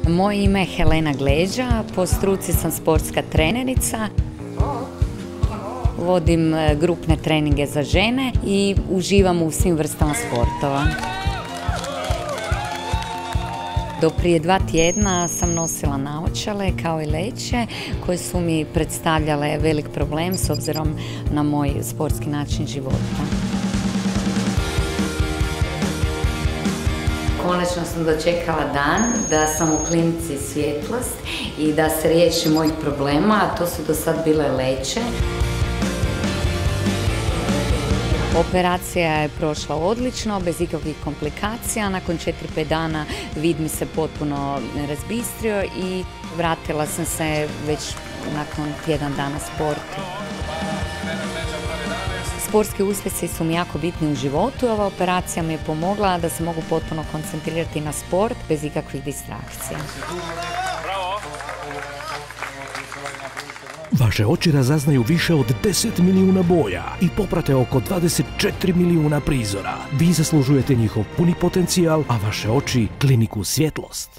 Moje ime je Helena Gleđa, po struci sam sportska trenerica. Vodim grupne treninge za žene i uživam u svim vrstama sportova. Do prije 2 tjedna sam nosila naočale kao i leće koje su mi predstavljale velik problem s obzirom na moj sportski način života. Konačno sam dočekala dan da sam u klinici Svjetlost i da se riješi mojih problema, a to su do sad bile leće. Operacija je prošla odlično, bez ikakvih komplikacija. Nakon 4-5 dana vid mi se potpuno razbistrio i vratila sam se već nakon tjedan dana sportu. Sportski uspjesi su mi jako bitni u životu i ova operacija mi je pomogla da se mogu potpuno koncentrirati na sport bez ikakvih distrakcija. Vaše oči razaznaju više od 10 milijuna boja i poprate oko 24 milijuna prizora. Vi zaslužujete njihov puni potencijal, a vaše oči kliniku Svjetlost.